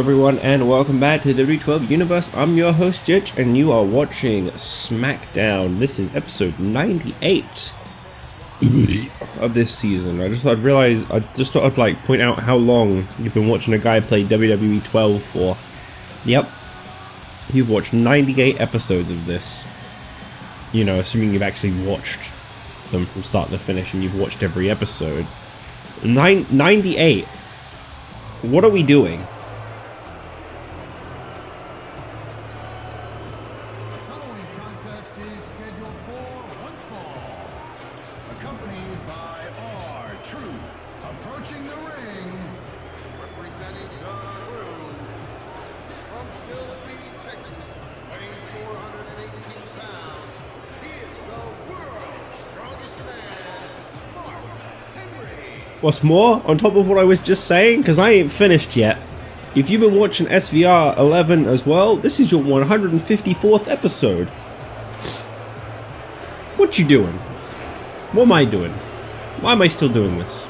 everyone, and welcome back to the WWE Universe. I'm your host, Jitch, and you are watching SmackDown. This is episode 98 of this season. I just thought I'd like point out how long you've been watching a guy play WWE 12 for. Yep, you've watched 98 episodes of this. You know, assuming you've actually watched them from start to finish, and you've watched every episode. 98. What are we doing? What's more, on top of what I was just saying, because I ain't finished yet, if you've been watching SVR 11 as well, this is your 154th episode. What you doing? What am I doing? Why am I still doing this?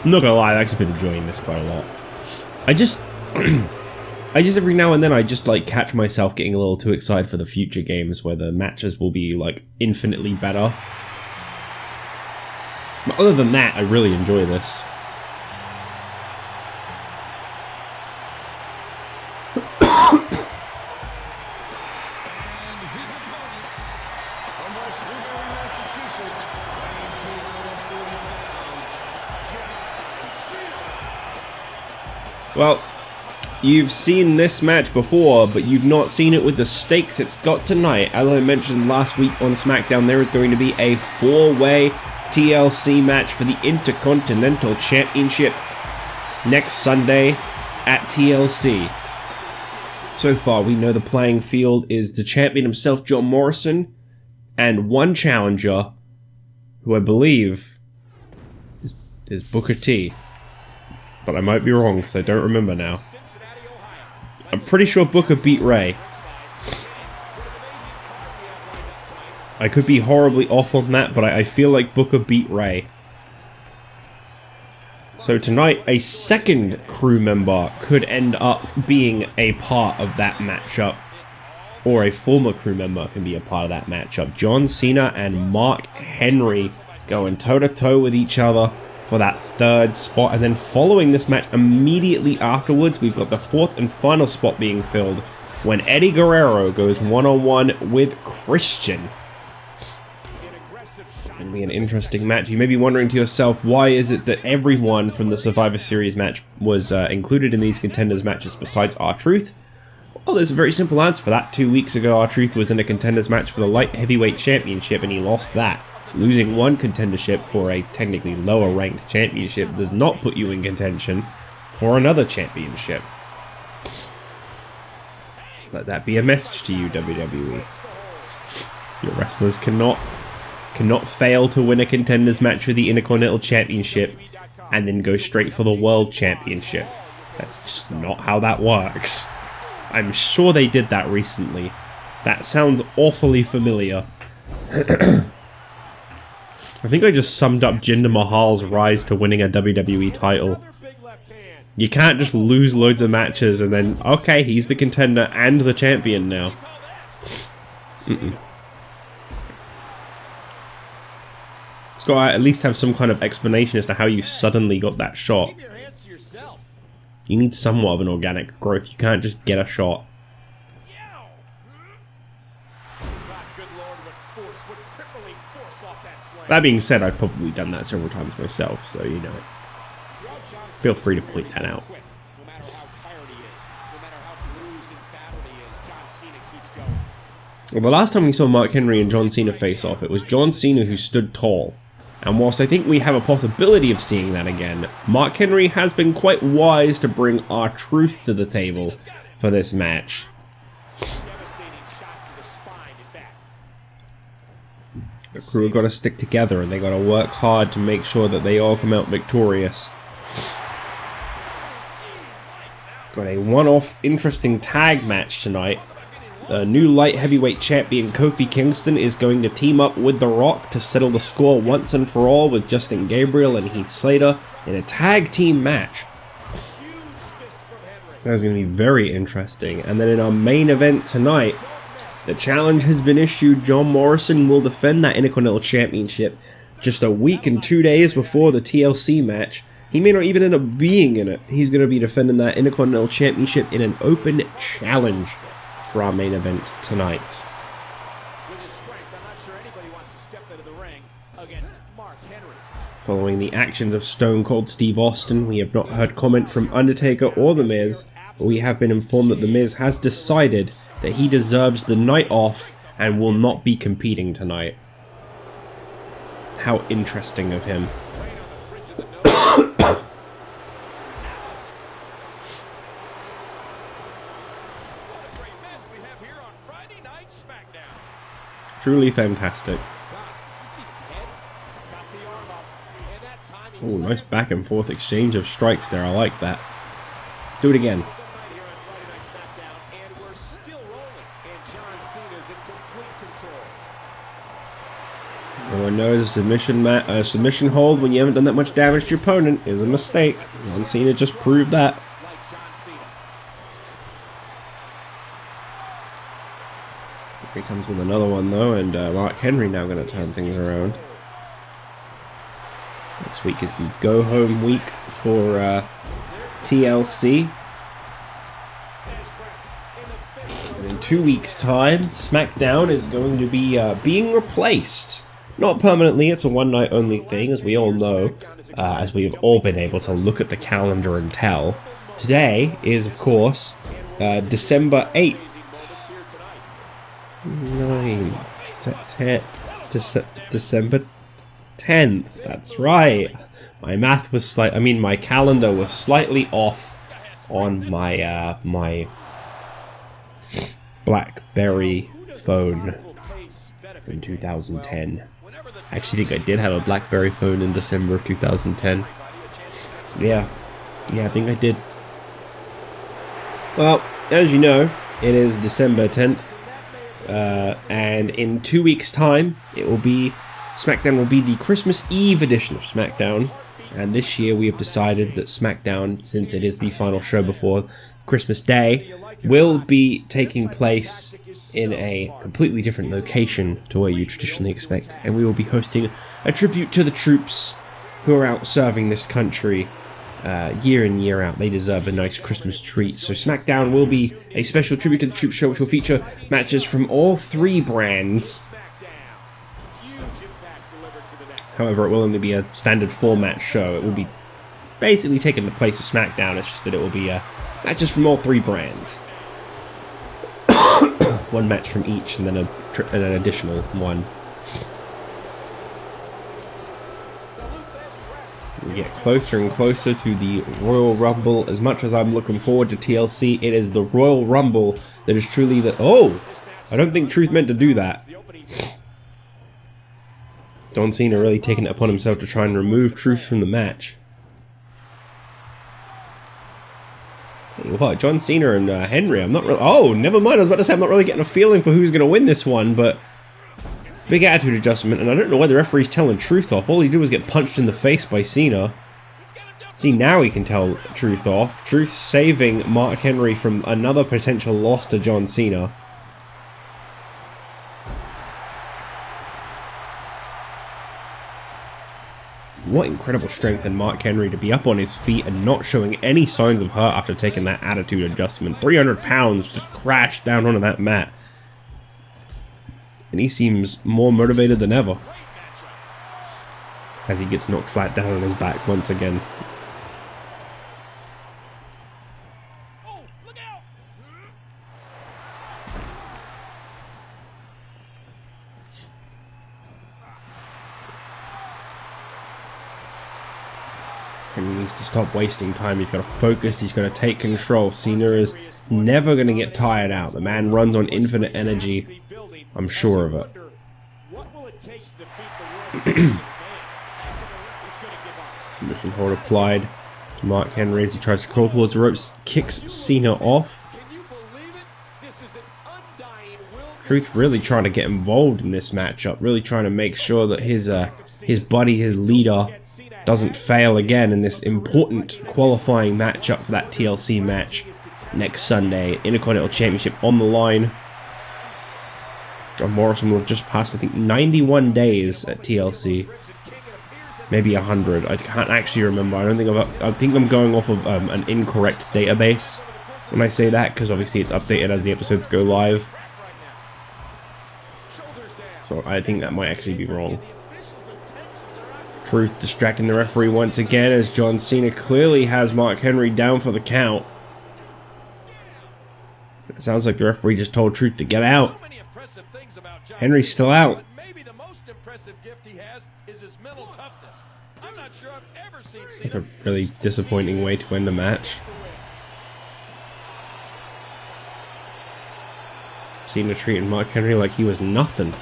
I'm not gonna lie, I've actually been enjoying this quite a lot. I just every now and then I just like catch myself getting a little too excited for the future games where the matches will be like infinitely better. But other than that, I really enjoy this. Well, you've seen this match before, but you've not seen it with the stakes it's got tonight. As I mentioned last week on SmackDown, there is going to be a 4-way TLC match for the Intercontinental Championship next Sunday at TLC. So far, we know the playing field is the champion himself, John Morrison, and one challenger, who I believe is Booker T. But I might be wrong, because I don't remember now. I'm pretty sure Booker beat Ray. I could be horribly off on that, but I feel like Booker beat Ray. So tonight, a second crew member could end up being a part of that matchup. Or a former crew member can be a part of that matchup. John Cena and Mark Henry going toe-to-toe with each other for that third spot. And then following this match, immediately afterwards, we've got the fourth and final spot being filled when Eddie Guerrero goes one-on-one with Christian. It'll be an interesting match. You may be wondering to yourself, why is it that everyone from the Survivor Series match was included in these contenders matches besides R-Truth? Well, there's a very simple answer for that. 2 weeks ago, R-Truth was in a contenders match for the Light Heavyweight Championship and he lost that. Losing one contendership for a technically lower ranked championship does not put you in contention for another championship. Let that be a message to you, WWE. Your wrestlers cannot fail to win a contenders match for the Intercontinental Championship and then go straight for the World Championship. That's just not how that works. I'm sure they did that recently. That sounds awfully familiar. I think I just summed up Jinder Mahal's rise to winning a WWE title. You can't just lose loads of matches and then, okay, he's the contender and the champion now. It's got to at least have some kind of explanation as to how you suddenly got that shot. You need somewhat of an organic growth. You can't just get a shot. That being said, I've probably done that several times myself, so you know. Feel free to point that out. Well, the last time we saw Mark Henry and John Cena face off, it was John Cena who stood tall. And whilst I think we have a possibility of seeing that again, Mark Henry has been quite wise to bring R-Truth to the table for this match. The crew have got to stick together and they got to work hard to make sure that they all come out victorious. Got a one-off interesting tag match tonight. New light heavyweight champion Kofi Kingston is going to team up with The Rock to settle the score once and for all with Justin Gabriel and Heath Slater in a tag team match. That's going to be very interesting. And then in our main event tonight, the challenge has been issued. John Morrison will defend that Intercontinental Championship just a week and 2 days before the TLC match. He may not even end up being in it. He's going to be defending that Intercontinental Championship in an open challenge for our main event tonight. With his strength, I'm not sure anybody wants to step into the ring against Mark Henry. Following the actions of Stone Cold Steve Austin, we have not heard comment from Undertaker or The Miz, but we have been informed that The Miz has decided that he deserves the night off and will not be competing tonight. How interesting of him. Truly fantastic. Oh, nice back and forth exchange of strikes there. I like that. Do it again. Everyone knows a submission hold when you haven't done that much damage to your opponent is a mistake. John Cena just proved that. Here he comes with another one though, and Mark Henry now going to turn things around. Next week is the go-home week for TLC. And in 2 weeks' time, SmackDown is going to be being replaced. Not permanently, it's a one-night only thing, as we all know, as we have all been able to look at the calendar and tell. Today is, of course, December 8th. December 10th, that's right. My math was my calendar was slightly off on my my BlackBerry phone from 2010. I actually think I did have a BlackBerry phone in December of 2010. Yeah, I think I did. Well, as you know, it is December 10th. And in 2 weeks' time, SmackDown will be the Christmas Eve edition of SmackDown. And this year we have decided that SmackDown, since it is the final show before Christmas Day, will be taking place in a completely different location to where you traditionally expect. And we will be hosting a tribute to the troops who are out serving this country year in, year out. They deserve a nice Christmas treat. So SmackDown will be a special tribute to the Troops show, which will feature matches from all three brands. However, it will only be a standard 4-match show. It will be basically taking the place of SmackDown. It's just that it will be matches from all three brands. One match from each, and then an additional one. We get closer and closer to the Royal Rumble. As much as I'm looking forward to TLC, it is the Royal Rumble that is truly the... Oh! I don't think Truth meant to do that. John Cena really taking it upon himself to try and remove Truth from the match. What? John Cena and Henry? I'm not really... Oh, never mind. I was about to say I'm not really getting a feeling for who's going to win this one, but... Big attitude adjustment, and I don't know why the referee's telling Truth off. All he did was get punched in the face by Cena. See, now he can tell Truth off. Truth saving Mark Henry from another potential loss to John Cena. What incredible strength in Mark Henry to be up on his feet and not showing any signs of hurt after taking that attitude adjustment. 300 pounds just crashed down onto that mat. And he seems more motivated than ever as he gets knocked flat down on his back once again. Oh, look out! Henry needs to stop wasting time. He's got to focus. He's got to take control. Cena is never going to get tired out. The man runs on infinite energy. I'm sure of it. Submission hold applied to Mark Henry as he tries to crawl towards the ropes, kicks Cena off. Truth really trying to get involved in this matchup, really trying to make sure that his buddy, his leader, doesn't fail again in this important qualifying matchup for that TLC match. next Sunday. Intercontinental Championship on the line. John Morrison will have just passed, I think, 91 days at TLC. Maybe 100. I can't actually remember. I think I'm going off of an incorrect database when I say that, because obviously it's updated as the episodes go live. So I think that might actually be wrong. Truth distracting the referee once again, as John Cena clearly has Mark Henry down for the count. It sounds like the referee just told Truth to get out. Henry's still out. Maybe the most impressive gift he has is his mental toughness. I'm not sure I've ever seen Cena. That's a really disappointing way to end the match. Cena treating Mark Henry like he was nothing.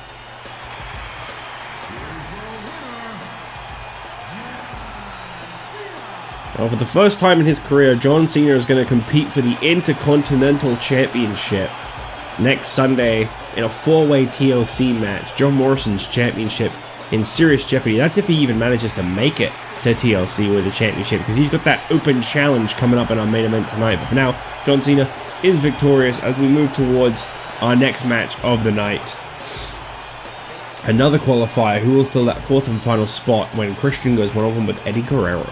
Well, for the first time in his career, John Cena is going to compete for the Intercontinental Championship next Sunday in a 4-way TLC match. John Morrison's championship in serious jeopardy. That's if he even manages to make it to TLC with the championship, because he's got that open challenge coming up in our main event tonight. But for now, John Cena is victorious as we move towards our next match of the night. Another qualifier who will fill that fourth and final spot when Christian goes one-on-one with Eddie Guerrero.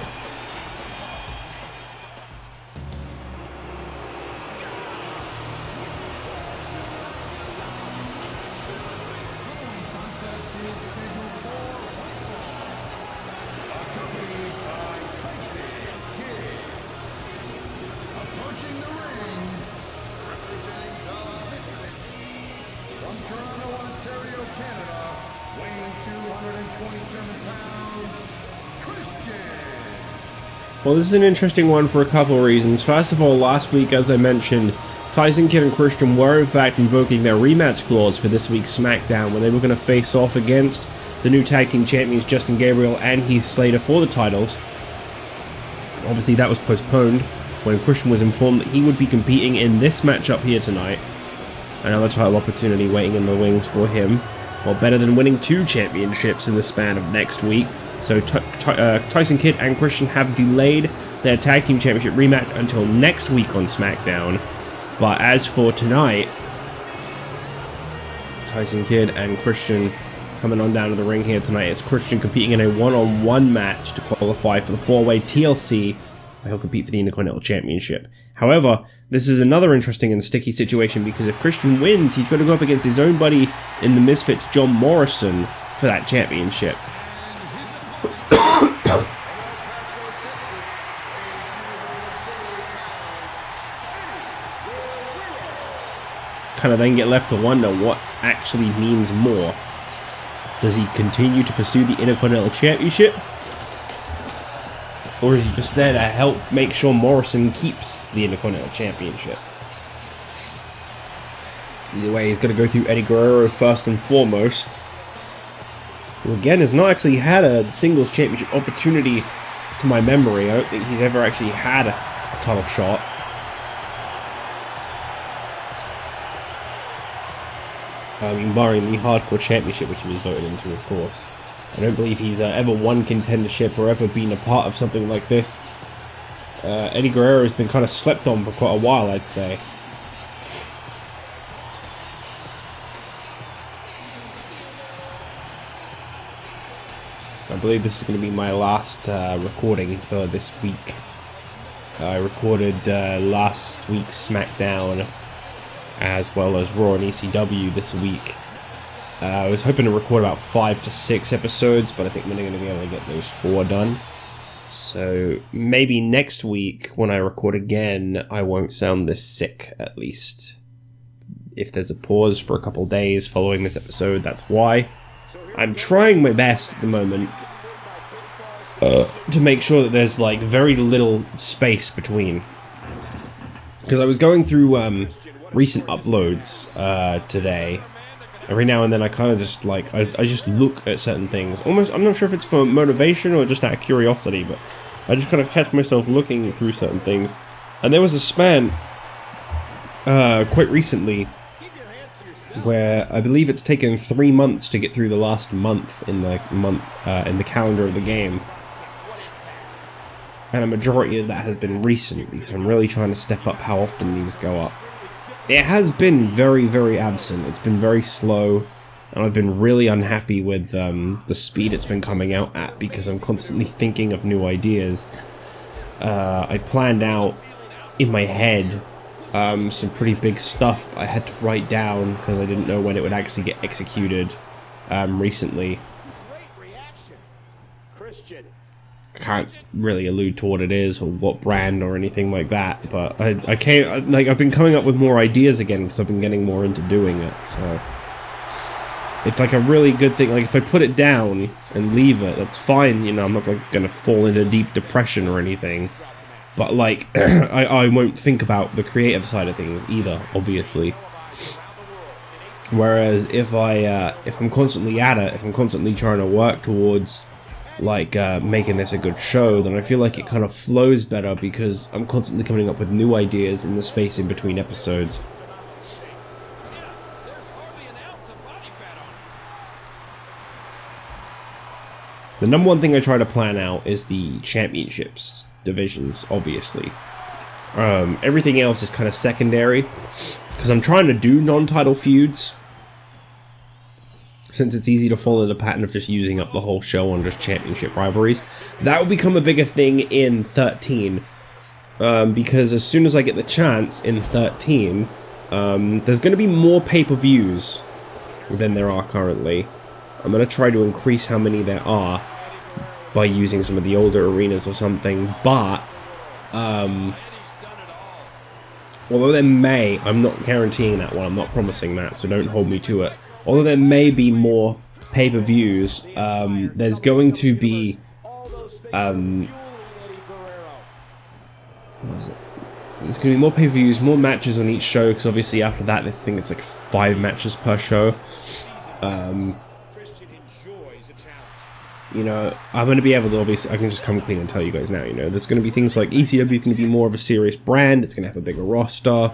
Well, this is an interesting one for a couple of reasons. First of all, last week, as I mentioned, Tyson Kidd and Christian were in fact invoking their rematch clause for this week's SmackDown, when they were going to face off against the new tag team champions Justin Gabriel and Heath Slater for the titles. Obviously, that was postponed when Christian was informed that he would be competing in this matchup here tonight. Another title opportunity waiting in the wings for him. Well, better than winning 2 championships in the span of next week. So Tyson Kidd and Christian have delayed their tag team championship rematch until next week on SmackDown. But as for tonight, Tyson Kidd and Christian coming on down to the ring here tonight. It's Christian competing in a one-on-one match to qualify for the 4-way TLC, where he'll compete for the Intercontinental Championship. However, this is another interesting and sticky situation, because if Christian wins, he's going to go up against his own buddy in the Misfits, John Morrison, for that championship. Kind of then get left to wonder what actually means more. Does he continue to pursue the Intercontinental Championship? Or is he just there to help make sure Morrison keeps the Intercontinental Championship? Either way, he's going to go through Eddie Guerrero first and foremost, who again has not actually had a singles championship opportunity to my memory. I don't think he's ever actually had a title shot. I mean, barring the Hardcore Championship, which he was voted into, of course. I don't believe he's ever won contendership or ever been a part of something like this. Eddie Guerrero has been kind of slept on for quite a while, I'd say. I believe this is going to be my last recording for this week. I recorded last week's SmackDown as well as Raw and ECW this week. I was hoping to record about 5 to 6 episodes, but I think we're going to be able to get those 4 done. So maybe next week when I record again, I won't sound this sick, at least. If there's a pause for a couple days following this episode, that's why. I'm trying my best at the moment to make sure that there's like very little space between. Because I was going through recent uploads today. Every now and then I kind of just like, I just look at certain things. Almost, I'm not sure if it's for motivation or just out of curiosity, but I just kind of catch myself looking through certain things. And there was a span quite recently where I believe it's taken 3 months to get through the last month in the calendar of the game. and a majority of that has been recent, because I'm really trying to step up how often these go up. It has been very, very absent. It's been very slow, and I've been really unhappy with the speed it's been coming out at, because I'm constantly thinking of new ideas. I planned out in my head some pretty big stuff that I had to write down, because I didn't know when it would actually get executed recently. I can't really allude to what it is or what brand or anything like that, but I've been coming up with more ideas again because I've been getting more into doing it, so it's like a really good thing. Like, if I put it down and leave it, that's fine, you know, I'm not like gonna fall into deep depression or anything, but like I won't think about the creative side of things either, obviously. Whereas if I'm constantly at it, if I'm constantly trying to work towards like making this a good show, then I feel like it kind of flows better, because I'm constantly coming up with new ideas in the space in between episodes. The number one thing I try to plan out is the championships divisions, obviously. Everything else is kind of secondary, because I'm trying to do non-title feuds, since it's easy to follow the pattern of just using up the whole show on just championship rivalries. That will become a bigger thing in 13, because as soon as I get the chance in 13, there's going to be more pay-per-views than there are currently. I'm going to try to increase how many there are by using some of the older arenas or something, but although there may, I'm not guaranteeing that one, I'm not promising that, so don't hold me to it. Although there may be more pay-per-views, there's going to be there's going to be more pay-per-views, more matches on each show, because obviously after that I think it's like 5 matches per show. You know, I'm going to be able to, obviously, I can just come clean and tell you guys now, you know, there's going to be things like ECW is going to be more of a serious brand, it's going to have a bigger roster,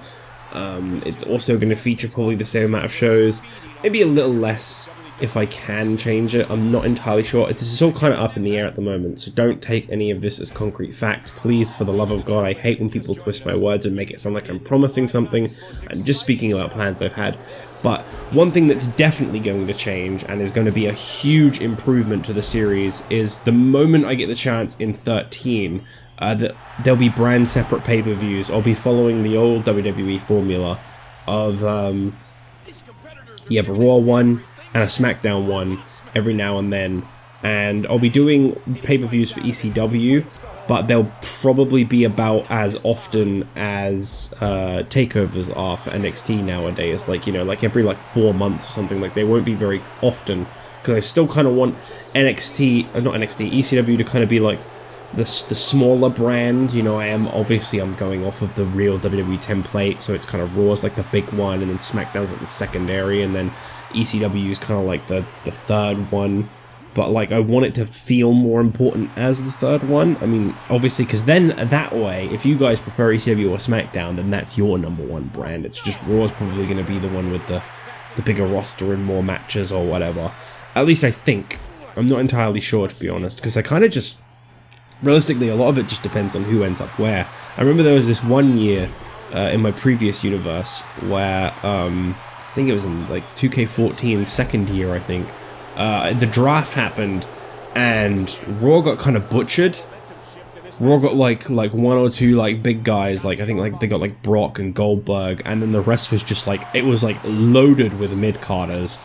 it's also going to feature probably the same amount of shows, maybe a little less if I can change it, I'm not entirely sure, it's all kind of up in the air at the moment, so don't take any of this as concrete facts, please, for the love of God. I hate when people twist my words and make it sound like I'm promising something. I'm just speaking about plans I've had. But one thing that's definitely going to change, and is going to be a huge improvement to the series, is the moment I get the chance in 13, that there'll be brand separate pay-per-views. I'll be following the old WWE formula of you have a Raw one and a SmackDown one every now and then, and I'll be doing pay-per-views for ECW, but they'll probably be about as often as takeovers are for NXT nowadays, like, you know, like every like 4 months or something. Like, they won't be very often, because I still kind of want ECW to kind of be like the smaller brand, you know. I'm going off of the real WWE template, so it's kind of Raw's like the big one, and then SmackDown's like the secondary, and then ECW is kind of like the third one. But like, I want it to feel more important as the third one. I mean, obviously, because then that way, if you guys prefer ECW or SmackDown, then that's your number one brand. It's just Raw's probably going to be the one with the bigger roster and more matches or whatever. At least I think. I'm not entirely sure, to be honest, because I kind of just, realistically, a lot of it just depends on who ends up where. I remember there was this one year in my previous universe where, I think it was in like 2K14 second year, I think, the draft happened and Raw got kind of butchered. Raw got like 1 or 2 like big guys, like I think like they got like Brock and Goldberg, and then the rest was just like, it was like loaded with mid-carders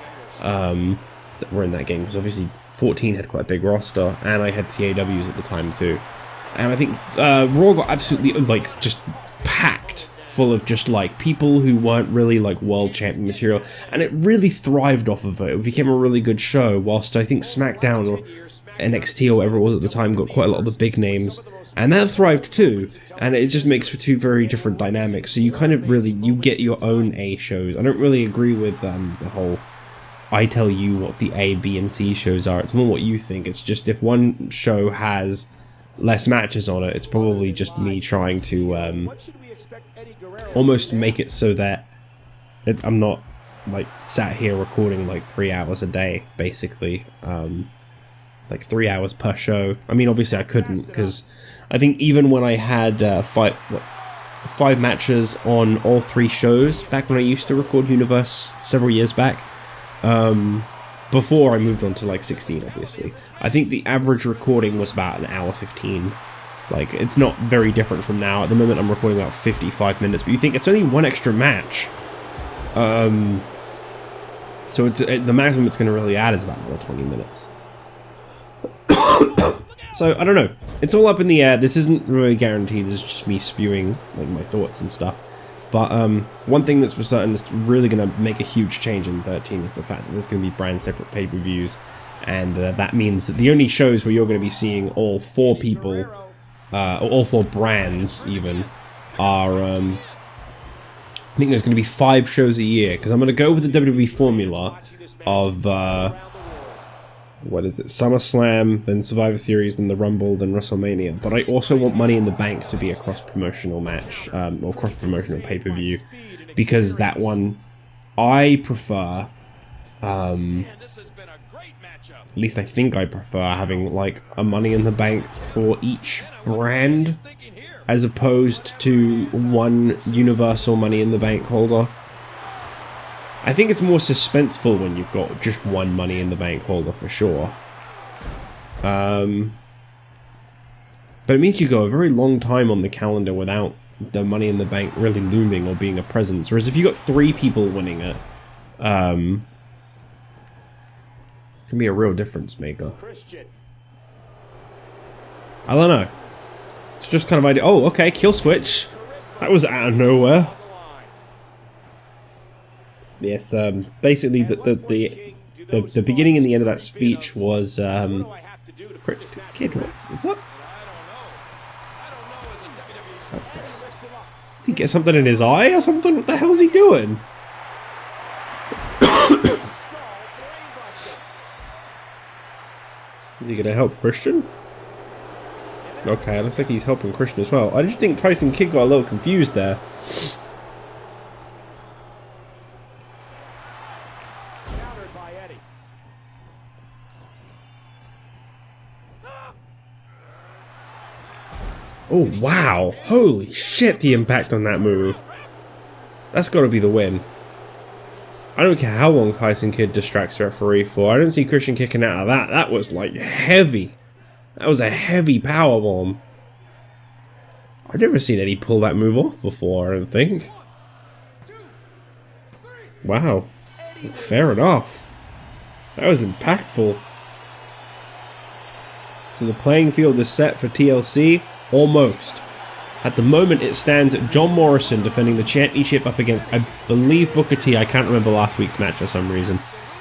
that were in that game, because obviously 14 had quite a big roster, and I had CAWs at the time too. And I think Raw got absolutely like just packed full of just like people who weren't really like world champion material, and it really thrived off of it. It became a really good show, whilst I think SmackDown or NXT or whatever it was at the time got quite a lot of the big names, and that thrived too, and it just makes for 2 very different dynamics. So you kind of really, you get your own A shows. I don't really agree with the whole I tell you what the A, B, and C shows are. It's more what you think. It's just if one show has less matches on it, it's probably just me trying to almost make it so that I'm not like sat here recording like 3 hours a day, basically, like 3 hours per show. I mean, obviously I couldn't, because I think even when I had five matches on all 3 shows back when I used to record Universe several years back, before I moved on to like 16, obviously, I think the average recording was about an hour 15. Like, it's not very different from now. At the moment, I'm recording about 55 minutes, but you think it's only 1 extra match. So the maximum it's going to really add is about another 20 minutes. So, I don't know. It's all up in the air. This isn't really guaranteed. This is just me spewing like my thoughts and stuff. But one thing that's for certain that's really going to make a huge change in 13 is the fact that there's going to be brand separate pay-per-views. And that means that the only shows where you're going to be seeing all 4 people, all 4 brands even, are... I think there's going to be 5 shows a year, because I'm going to go with the WWE formula of... what is it? SummerSlam, then Survivor Series, then the Rumble, then WrestleMania. But I also want Money in the Bank to be a cross-promotional match, or cross-promotional pay-per-view, because that one I prefer, at least I think I prefer having like a Money in the Bank for each brand, as opposed to one universal Money in the Bank holder. I think it's more suspenseful when you've got just one Money in the Bank holder for sure. But it means you go a very long time on the calendar without the Money in the Bank really looming or being a presence. Whereas if you got 3 people winning it, can be a real difference maker. I don't know. It's just kind of idea. Oh, okay, kill switch. That was out of nowhere. Yes, basically the beginning and the end of that speech was kid, what? Did he get something in his eye or something? What the hell's he doing? Is he gonna help Christian? Okay, looks like he's helping Christian as well. I just think Tyson Kidd got a little confused there. Oh, wow. Holy shit, the impact on that move. That's got to be the win. I don't care how long Tyson Kidd distracts the referee for. I don't see Christian kicking out of that. That was, like, heavy. That was a heavy powerbomb. I've never seen Eddie pull that move off before, I don't think. Wow. Fair enough. That was impactful. So the playing field is set for TLC. Almost. At the moment, it stands at John Morrison defending the championship up against, I believe, Booker T. I can't remember last week's match for some reason.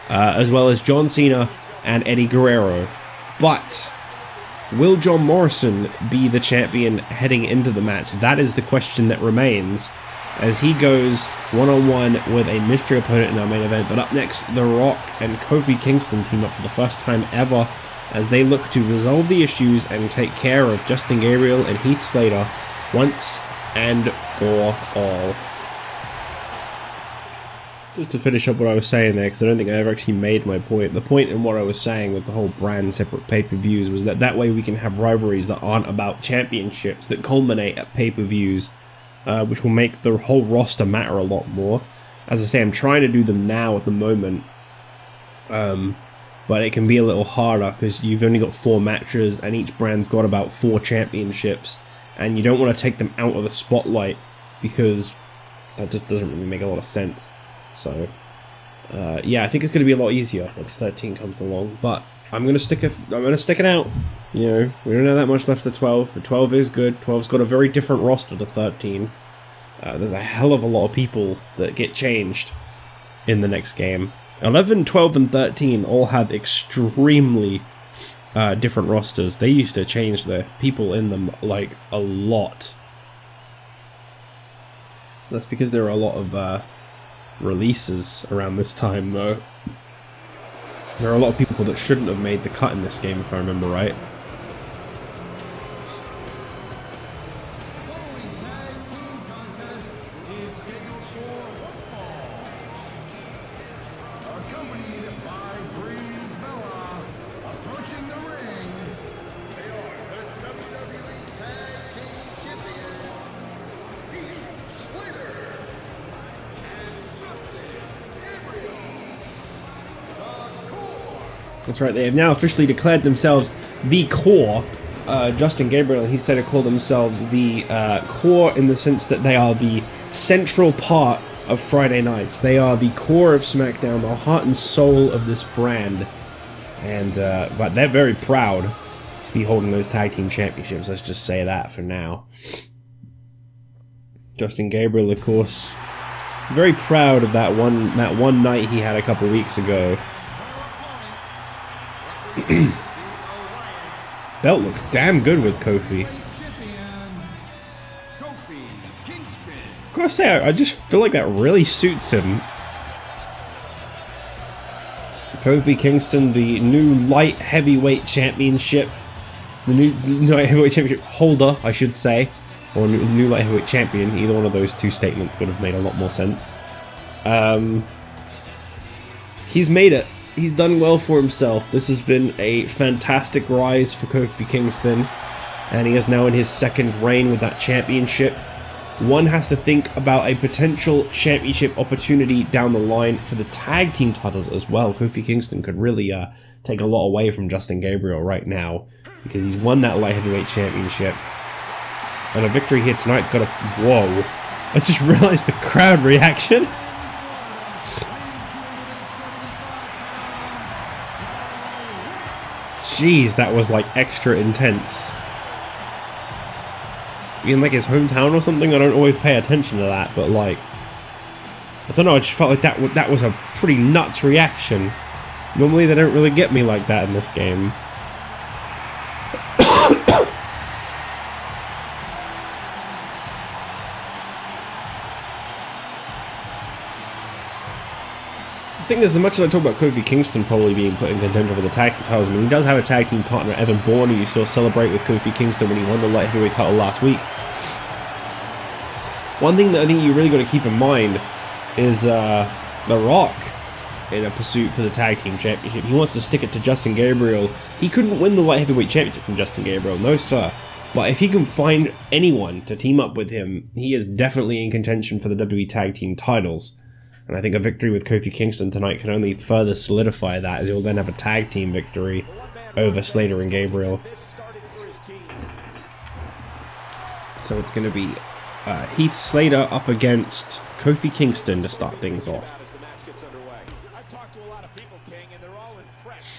As well as John Cena and Eddie Guerrero. But will John Morrison be the champion heading into the match? That is the question that remains, as he goes one-on-one with a mystery opponent in our main event. But up next, The Rock and Kofi Kingston team up for the first time ever, as they look to resolve the issues and take care of Justin Gabriel and Heath Slater once and for all. Just to finish up what I was saying there, because I don't think I ever actually made my point. The point in what I was saying with the whole brand separate pay-per-views was that way we can have rivalries that aren't about championships, that culminate at pay-per-views, which will make the whole roster matter a lot more. As I say, I'm trying to do them now at the moment, but it can be a little harder because you've only got 4 matches and each brand's got about 4 championships, and you don't want to take them out of the spotlight because that just doesn't really make a lot of sense. So yeah, I think it's going to be a lot easier once 13 comes along, but I'm going to stick it out. You know, we don't have that much left to 12, but 12 is good. 12's got a very different roster to 13. There's a hell of a lot of people that get changed in the next game. 11, 12, and 13 all have extremely different rosters. They used to change the people in them like a lot. That's because there are a lot of releases around this time, though. There are a lot of people that shouldn't have made the cut in this game, if I remember right. That's right, they have now officially declared themselves the Core. Justin Gabriel and Heath Slater call themselves the Core in the sense that they are the central part of Friday nights. They are the core of SmackDown, the heart and soul of this brand. And but they're very proud to be holding those tag team championships. Let's just say that for now. Justin Gabriel, of course, very proud of that one night he had a couple weeks ago. Belt looks damn good with Kofi. Gotta say, I just feel like that really suits him. Kofi Kingston, the new light heavyweight championship, the new light heavyweight championship holder, I should say, or new light heavyweight champion. Either one of those two statements would have made a lot more sense. He's made it. He's done well for himself. This has been a fantastic rise for Kofi Kingston, and he is now in his second reign with that championship. One has to think about a potential championship opportunity down the line for the tag team titles as well. Kofi Kingston could really take a lot away from Justin Gabriel right now, because he's won that light heavyweight championship. And a victory here tonight's got a... Whoa. I just realized the crowd reaction. Jeez, that was like extra intense. In like his hometown or something, I don't always pay attention to that, but like, I don't know, I just felt like that was a pretty nuts reaction. Normally they don't really get me like that in this game. I think as much as I talk about Kofi Kingston probably being put in contention for the tag team titles, I mean, he does have a tag team partner, Evan Bourne, who you saw celebrate with Kofi Kingston when he won the light heavyweight title last week. One thing that I think you really got to keep in mind is The Rock in a pursuit for the tag team championship. He wants to stick it to Justin Gabriel. He couldn't win the light heavyweight championship from Justin Gabriel, no sir. But if he can find anyone to team up with him, he is definitely in contention for the WWE tag team titles. And I think a victory with Kofi Kingston tonight can only further solidify that, as he'll then have a tag team victory over Slater and Gabriel. So it's going to be Heath Slater up against Kofi Kingston to start things off. I've talked to a lot of people, King, and they're all impressed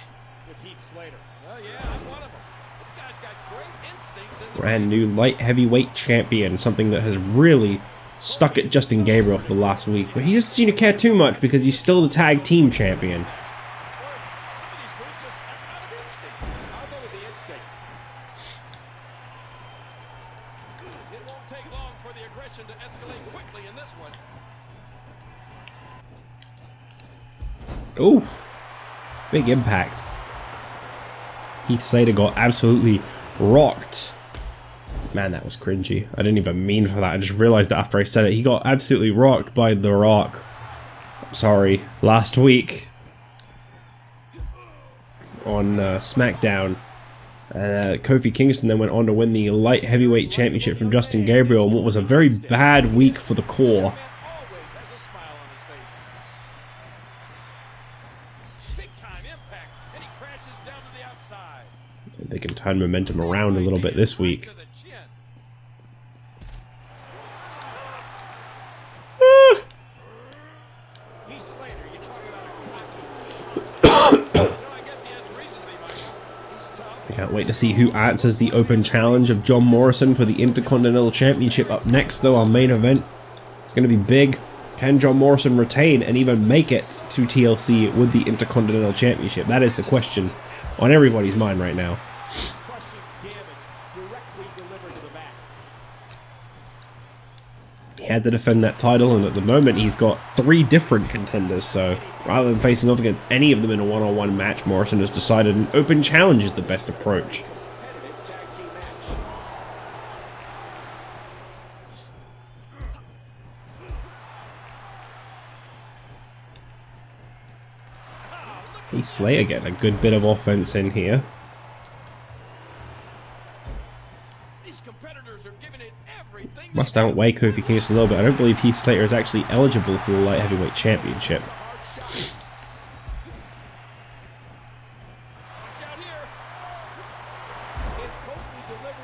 with Heath Slater. Oh yeah, I'm one of them. This guy's got great instincts. Brand new light heavyweight champion, something that has really stuck at Justin Gabriel for the last week, but he doesn't seem to care too much because he's still the tag team champion. Some of these moves just out of instinct. I'll go with the instinct. It won't take long for the aggression to escalate quickly in this one. Ooh, big impact. Heath Slater got absolutely rocked. Man, that was cringy. I didn't even mean for that. I just realized that after I said it. He got absolutely rocked by The Rock. Sorry, last week on SmackDown. Kofi Kingston then went on to win the light heavyweight championship from Justin Gabriel in what was a very bad week for the Core. They can turn momentum around a little bit this week. I can't wait to see who answers the open challenge of John Morrison for the Intercontinental Championship up next, though. Our main event is going to be big. Can John Morrison retain and even make it to TLC with the Intercontinental Championship? That is the question on everybody's mind right now. He had to defend that title, and at the moment he's got 3 different contenders, so rather than facing off against any of them in a one-on-one match, Morrison has decided an open challenge is the best approach. Heath Slater getting a good bit of offense in here. Must outweigh Kofi Kingston a little bit. I don't believe Heath Slater is actually eligible for the light heavyweight championship.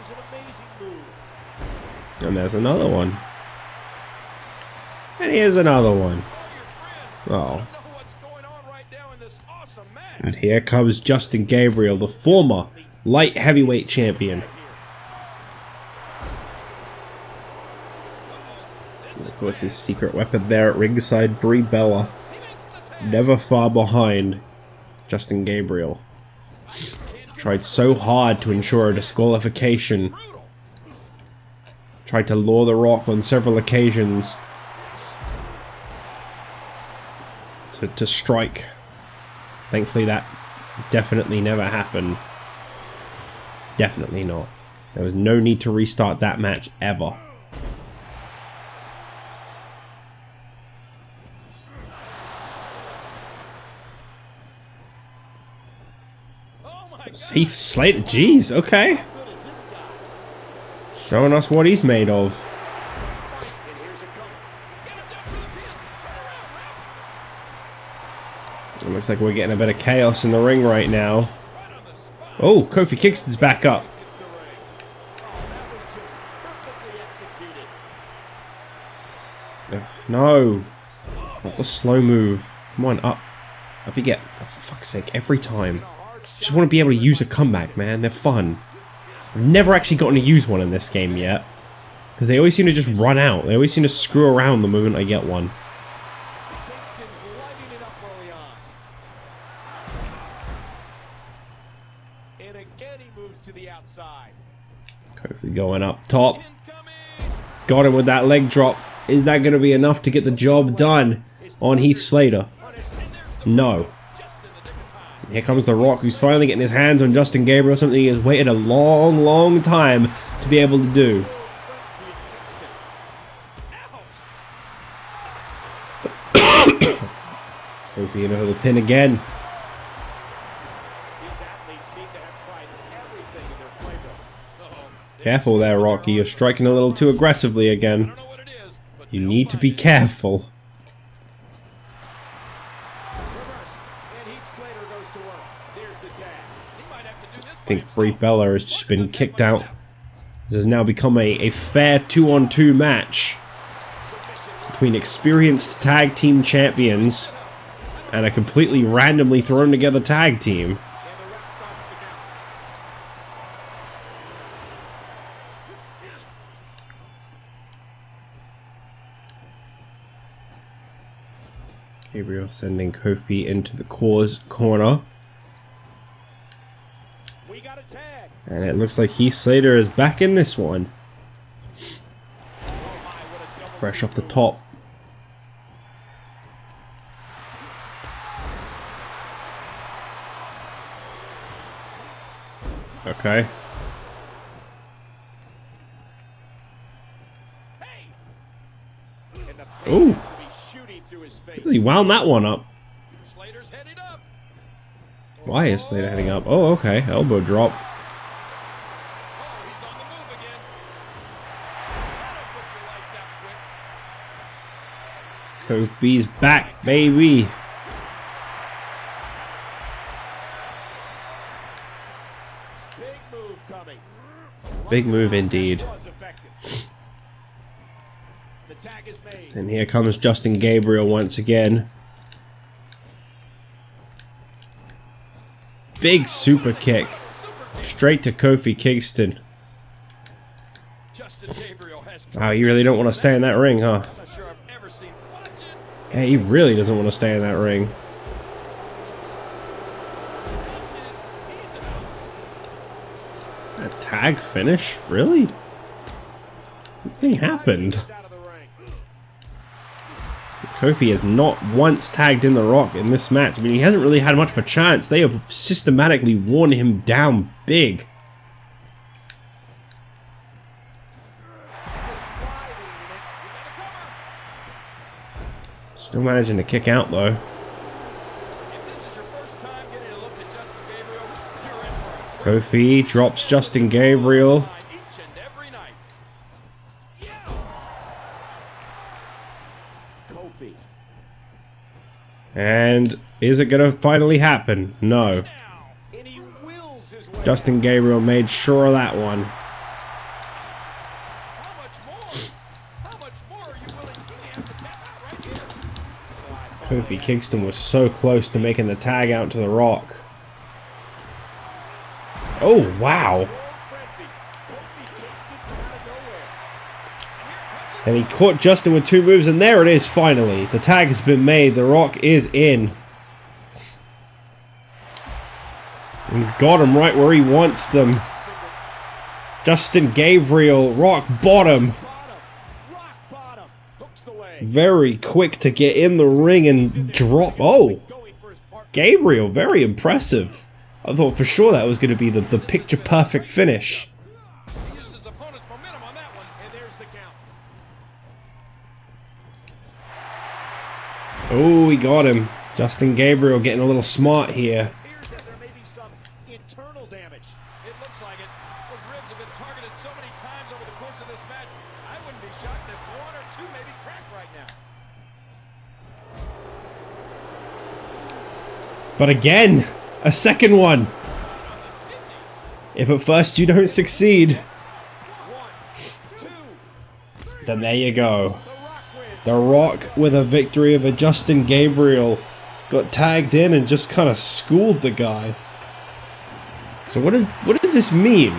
was an amazing move. And there's another one. And here's another one. Oh. And here comes Justin Gabriel, the former light heavyweight champion. And of course, his secret weapon there at ringside, Brie Bella. Never far behind Justin Gabriel. Tried so hard to ensure a disqualification. Tried to lure The Rock on several occasions to strike. Thankfully that definitely never happened. Definitely not. There was no need to restart that match ever. Heath Slater, jeez, okay. Showing us what he's made of. It looks like we're getting a bit of chaos in the ring right now. Oh, Kofi Kingston's back up. No. Not the slow move. Come on, up. Up you get. Oh, for fuck's sake, every time. Just want to be able to use a comeback, man. They're fun. I've never actually gotten to use one in this game yet. Because they always seem to just run out. They always seem to screw around the moment I get one. Kofi going up top. Got him with that leg drop. Is that going to be enough to get the job done on Heath Slater? No. Here comes The Rock, who's finally getting his hands on Justin Gabriel, something he has waited a long, long time to be able to do. Kofi into the pin again. Careful there, Rocky. You're striking a little too aggressively again. You need to be careful. I think Brie Bella has just been kicked out. This has now become a fair 2-on-2 match between experienced tag team champions and a completely randomly thrown together tag team. Gabriel sending Kofi into the corner. And it looks like Heath Slater is back in this one. Fresh off the top. Okay. Ooh. Really wound that one up. Why is Slater heading up? Oh, okay. Elbow drop. Kofi's back, baby. Big move indeed. And here comes Justin Gabriel once again. Big super kick. Straight to Kofi Kingston. Wow, you really don't want to stay in that ring, huh? Yeah, he really doesn't want to stay in that ring. A tag finish? Really? Nothing happened. Kofi has not once tagged in The Rock in this match. I mean, he hasn't really had much of a chance. They have systematically worn him down big. Still managing to kick out though. Kofi drops Justin Gabriel. And is it going to finally happen? No. Justin Gabriel made sure of that one. Kofi Kingston was so close to making the tag out to The Rock. Oh, wow. And he caught Justin with 2 moves, and there it is finally. The tag has been made. The Rock is in. We've got him right where he wants them. Justin Gabriel, rock bottom. Very quick to get in the ring and drop. Oh, Gabriel, very impressive. I thought for sure that was going to be the picture perfect finish. Oh, he got him. Justin Gabriel getting a little smart here. But again, a second one. If at first you don't succeed, then there you go. The Rock with a victory over Justin Gabriel. Got tagged in and just kind of schooled the guy. So what does this mean?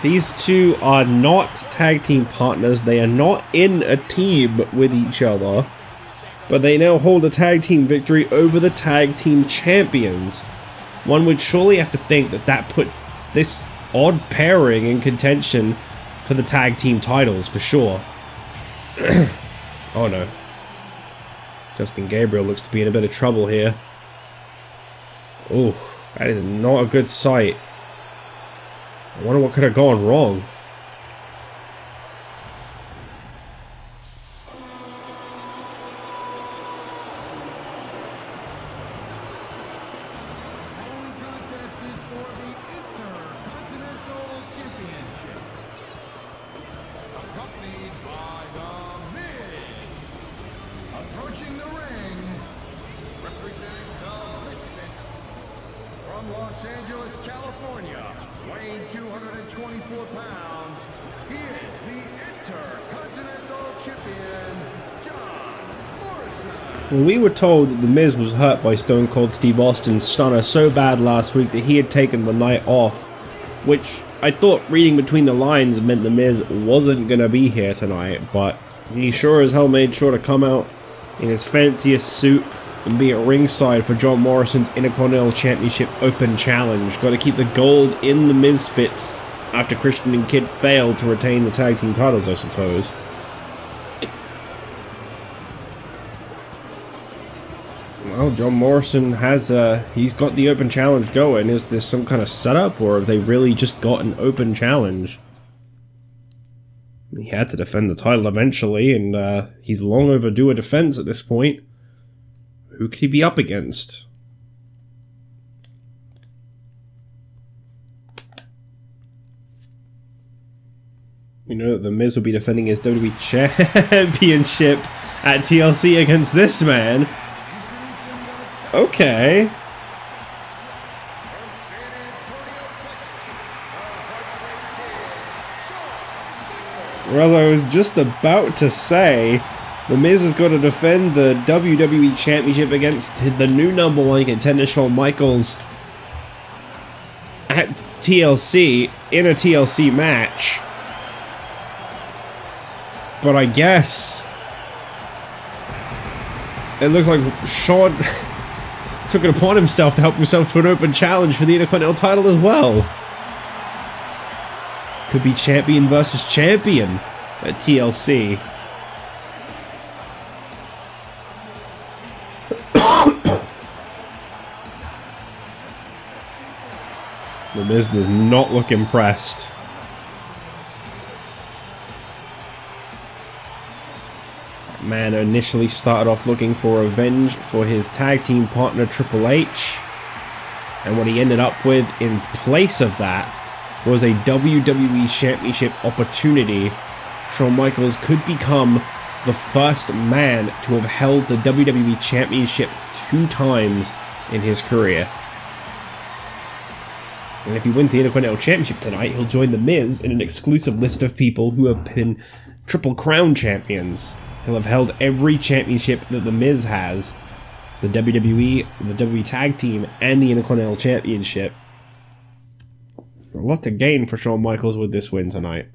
These two are not tag team partners. They are not in a team with each other. But they now hold a tag team victory over the tag team champions. One would surely have to think that that puts this odd pairing in contention for the tag team titles for sure. Oh no. Justin Gabriel looks to be in a bit of trouble here. Oh, that is not a good sight. I wonder what could have gone wrong. Following contest is for the Intercontinental Championship. Accompanied by The Miz. Approaching the ring, representing the Misfit from Los Angeles, California. Weighing 224 pounds, he is the Intercontinental Champion, John Morrison. Well, we were told that The Miz was hurt by Stone Cold Steve Austin's stunner so bad last week that he had taken the night off, which I thought, reading between the lines, meant The Miz wasn't going to be here tonight, but he sure as hell made sure to come out in his fanciest suit and be at ringside for John Morrison's Intercontinental Championship Open Challenge. Got to keep the gold in the Misfits after Christian and Kidd failed to retain the tag team titles, I suppose. Well, John Morrison has, he's got the Open Challenge going. Is this some kind of setup, or have they really just got an Open Challenge? He had to defend the title eventually, and he's long overdue a defense at this point. Who could he be up against? We know that The Miz will be defending his WWE Championship at TLC against this man. Okay. Well, I was just about to say, The Miz has got to defend the WWE Championship against the new #1 contender Shawn Michaels at TLC in a TLC match. But I guess it looks like Shawn took it upon himself to help himself to an open challenge for the Intercontinental title as well. Could be champion versus champion at TLC. The Miz does not look impressed. Man initially started off looking for revenge for his tag team partner Triple H, and what he ended up with in place of that was a WWE Championship opportunity. Shawn Michaels could become the first man to have held the WWE Championship 2 times in his career. And if he wins the Intercontinental Championship tonight, he'll join The Miz in an exclusive list of people who have been Triple Crown champions. He'll have held every championship that The Miz has. The WWE, the WWE Tag Team, and the Intercontinental Championship. A lot to gain for Shawn Michaels with this win tonight.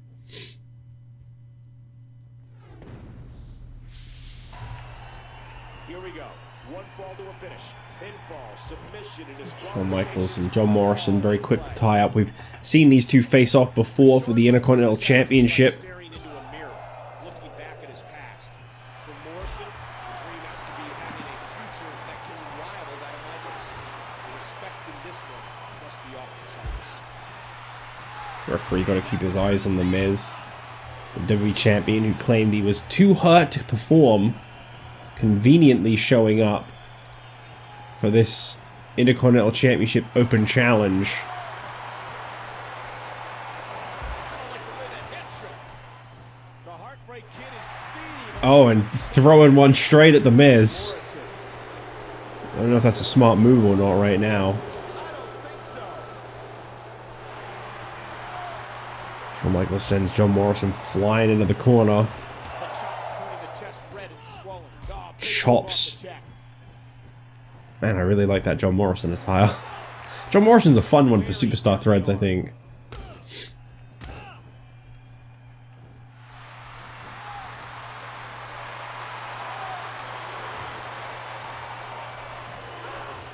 Here we go. One fall to a finish. Pinfall, submission, and Shawn Michaels and John Morrison very quick to tie up. We've seen these two face off before for the Intercontinental Championship. Staring into a mirror, looking back at his past. For Morrison, the dream has to be having a future that can rival that of Michaels. The respect in this one must be off the charts. Referee got to keep his eyes on The Miz, the WWE Champion who claimed he was too hurt to perform, conveniently showing up for this Intercontinental Championship Open Challenge. The Heartbreak Kid is feeding. Oh, and throwing one straight at The Miz. I don't know if that's a smart move or not right now. I don't think so. Shawn Michaels sends John Morrison flying into the corner. The chop pointing the chest red and swollen. Oh, big Chops. off the check. Man, I really like that John Morrison attire. John Morrison's a fun one for Superstar Threads, I think.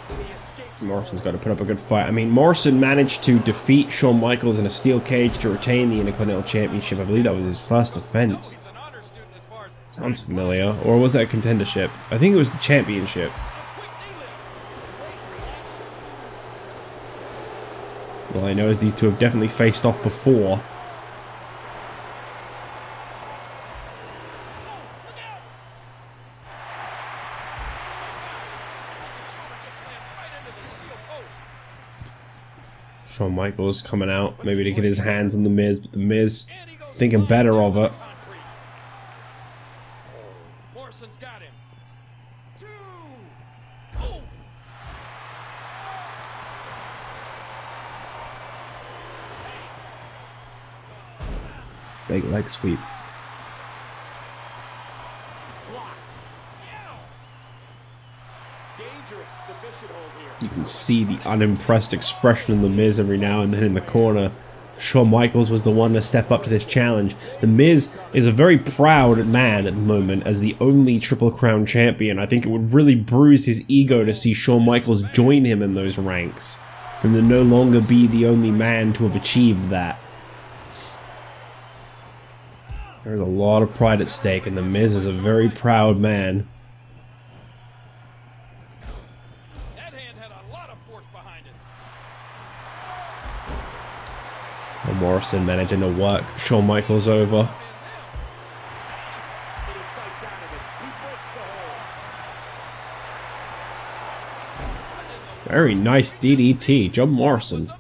He escapes. Morrison's got to put up a good fight. I mean, Morrison managed to defeat Shawn Michaels in a steel cage to retain the Intercontinental Championship. I believe that was his first offense. He's an honor student as far as Sounds familiar. Or was that a contendership? I think it was the championship. quick knee lift. Great reaction. All I know is these two have definitely faced off before. Shawn Michaels coming out, maybe to get his hands on The Miz, but The Miz thinking better of it. Morrison's got him. Big leg sweep. Blocked. Dangerous submission hold here. You can see the unimpressed expression in The Miz every now and then in the corner. Shawn Michaels was the one to step up to this challenge. The Miz is a very proud man at the moment as the only Triple Crown champion. I think it would really bruise his ego to see Shawn Michaels join him in those ranks, for him to no longer be the only man to have achieved that. There's a lot of pride at stake, and The Miz is a very proud man. That hand had a lot of force behind it. And Morrison managing to work Shawn Michaels over. And he fights out of it. He breaks the hold. Very nice DDT, John Morrison. Amazing.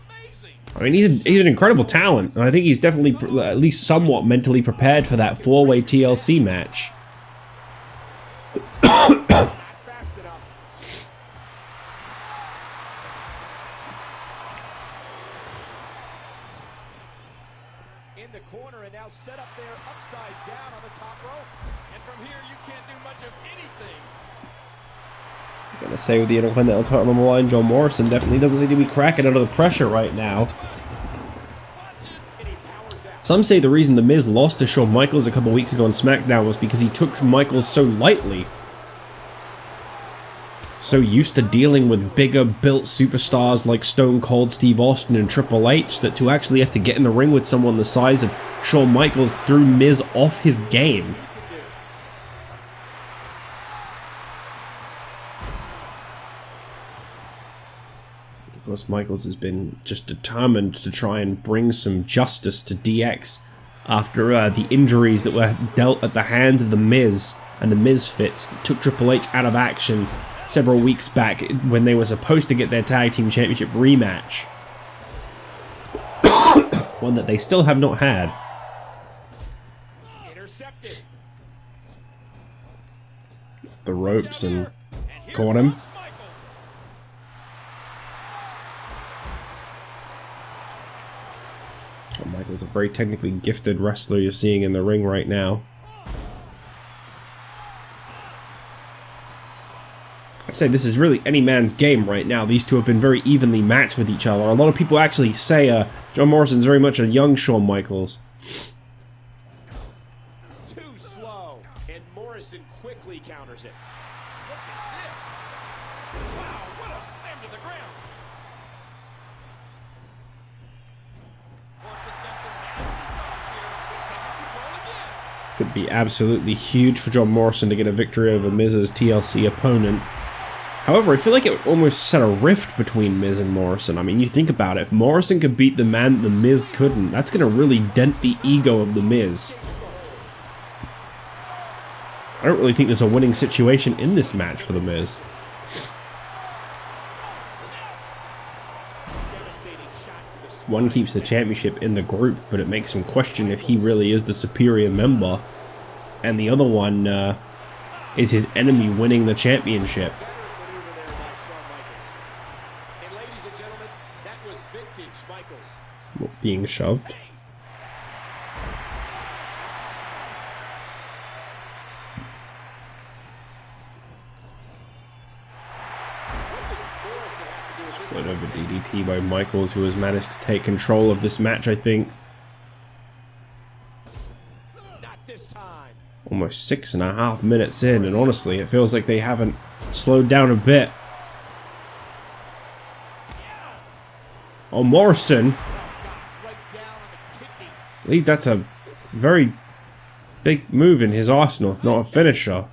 I mean, he's an incredible talent, and I think he's definitely at least somewhat mentally prepared for that four-way TLC match. Not fast enough. In the corner and now set up there upside down on the top rope. And from here you can't do much of anything. I'm gonna say with the Intercontinental title on the line, John Morrison definitely doesn't seem to be cracking under the pressure right now. And he powers out. Some say the reason The Miz lost to Shawn Michaels a couple weeks ago on SmackDown was because he took Michaels so lightly. So used to dealing with bigger built superstars like Stone Cold Steve Austin and Triple H that to actually have to get in the ring with someone the size of Shawn Michaels threw Miz off his game. Of course, Michaels has been just determined to try and bring some justice to DX after the injuries that were dealt at the hands of The Miz and the Misfits that took Triple H out of action several weeks back when they were supposed to get their Tag Team Championship rematch. One that they still have not had. Intercepted. The ropes and caught him. Michaels, a very technically gifted wrestler you're seeing in the ring right now. I'd say this is really any man's game right now. These two have been very evenly matched with each other. A lot of people actually say John Morrison's very much a young Shawn Michaels. Too slow, and Morrison quickly counters it. Look at this. Wow, what a slam to the ground. Morrison's got some nasty thoughts here. He's taking control again. Could be absolutely huge for John Morrison to get a victory over Miz's TLC opponent. However, I feel like it would almost set a rift between Miz and Morrison. I mean, you think about it. If Morrison could beat the man the Miz couldn't, that's going to really dent the ego of the Miz. I don't really think there's a winning situation in this match for the Miz. One keeps the championship in the group, but it makes him question if he really is the superior member. And the other one is his enemy winning the championship. Being shoved. Split over DDT by Michaels, who has managed to take control of this match, I think. Not this time. Almost 6.5 minutes in, and honestly, it feels like they haven't slowed down a bit. Oh, Morrison. I believe that's a very big move in his arsenal, if not a finisher.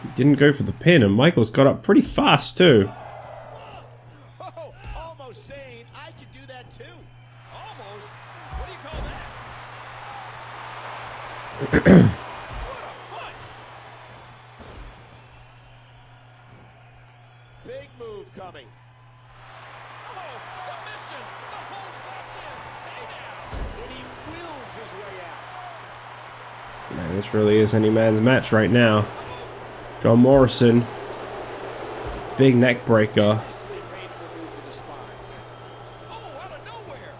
He didn't go for the pin, and Michaels got up pretty fast too. Oh, almost saying I could do that too. Almost? What do you call that? What a punch! Big move coming. Oh, submission! The hold's locked in! Hey now! And he wills his way out. Man, this really is any man's match right now. John Morrison, big neck breaker. Nicely painful move to the spine. Oh, out of nowhere!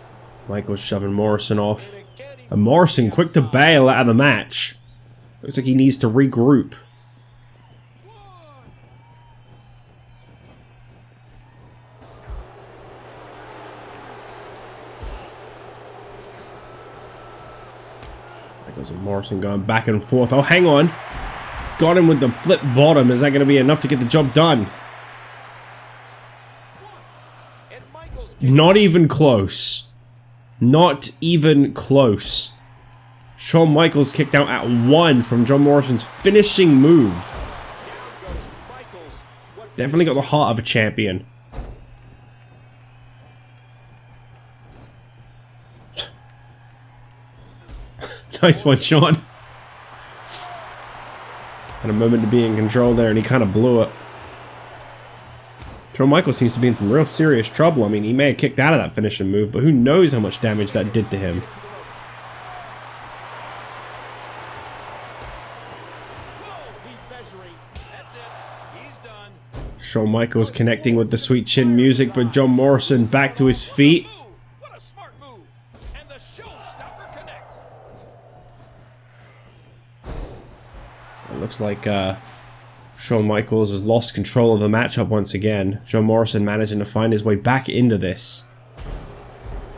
Michaels shoving Morrison off. And Morrison quick to bail out of the match. Looks like he needs to regroup. Michaels and Morrison going back and forth. Oh, hang on. Got him with the flip bottom. Is that going to be enough to get the job done? And Michaels Not even close. Not even close. Shawn Michaels kicked out at 1 from John Morrison's finishing move. down goes Michaels. What Definitely got the heart of a champion. Nice one, Shawn. Had a moment to be in control there, and he kind of blew it. Shawn Michaels seems to be in some real serious trouble. I mean, he may have kicked out of that finishing move, but who knows how much damage that did to him. Whoa, he's measuring. That's it. He's done. Shawn Michaels connecting with the sweet chin music, but John Morrison back to his feet. Move. What a smart move! And the showstopper connects. It looks like Shawn Michaels has lost control of the matchup once again. John Morrison managing to find his way back into this.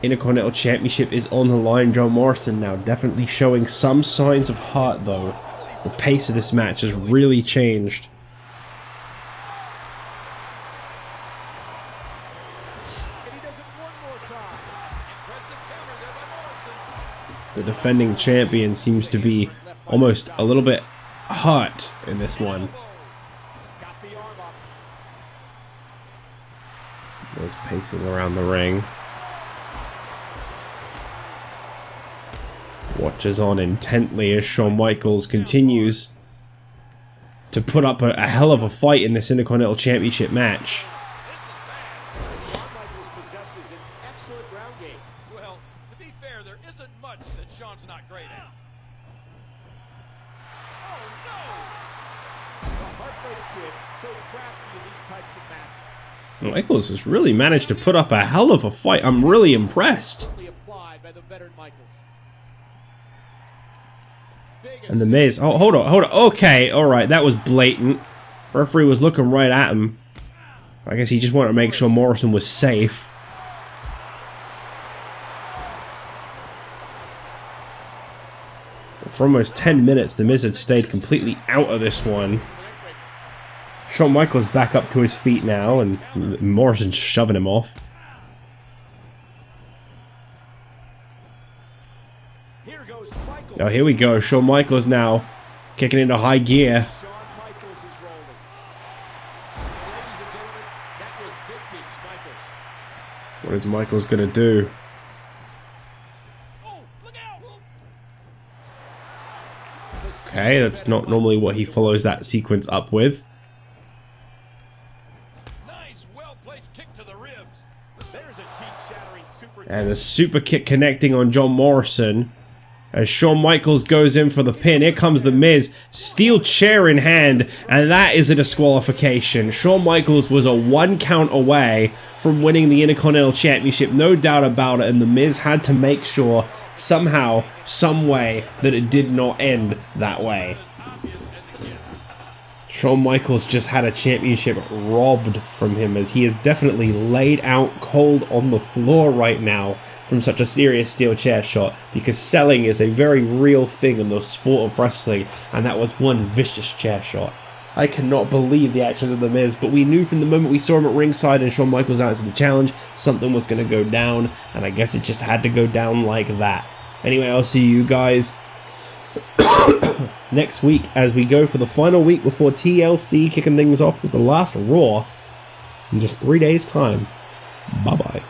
Intercontinental Championship is on the line. John Morrison now definitely showing some signs of heart, though. The pace of this match has really changed. And he does it one more time. Impressive counter there by Morrison. The defending champion seems to be almost a little bit hurt in this one. Got the arm up. Was pacing around the ring. Watches on intently as Shawn Michaels continues to put up a hell of a fight in this Intercontinental Championship match. Shawn Michaels possesses an excellent ground game. Well, to be fair, there isn't much that Shawn's not great at. Oh, The Heartbreak Kid, so crafty in these types of matches. Michaels has really managed to put up a hell of a fight. I'm really impressed. Applied by the veteran Michaels. And the Miz, oh, hold on. Okay, alright, that was blatant. Referee was looking right at him. I guess he just wanted to make sure Morrison was safe. For almost 10 minutes, the Miz had stayed completely out of this one. Shawn Michaels back up to his feet now, and Morrison's shoving him off. Oh, here we go. Shawn Michaels now kicking into high gear. Shawn Michaels is rolling. Ladies and gentlemen, that was vintage Michaels. What is Michaels gonna do? Oh, look out! Okay, that's not normally what he follows that sequence up with. Nice, well-placed kick to the ribs. There's a teeth-shattering super And a super kick connecting on John Morrison. As Shawn Michaels goes in for the pin, here comes the Miz, steel chair in hand, and that is a disqualification. Shawn Michaels was a 1 count away from winning the Intercontinental Championship, no doubt about it, and the Miz had to make sure somehow, some way, that it did not end that way. Shawn Michaels just had a championship robbed from him, as he is definitely laid out cold on the floor right now from such a serious steel chair shot, because selling is a very real thing in the sport of wrestling, and that was one vicious chair shot. I cannot believe the actions of The Miz, but we knew from the moment we saw him at ringside and Shawn Michaels answered the challenge, something was going to go down, and I guess it just had to go down like that. Anyway, I'll see you guys next week as we go for the final week before TLC, kicking things off with the last Raw in just 3 days' time. Bye-bye.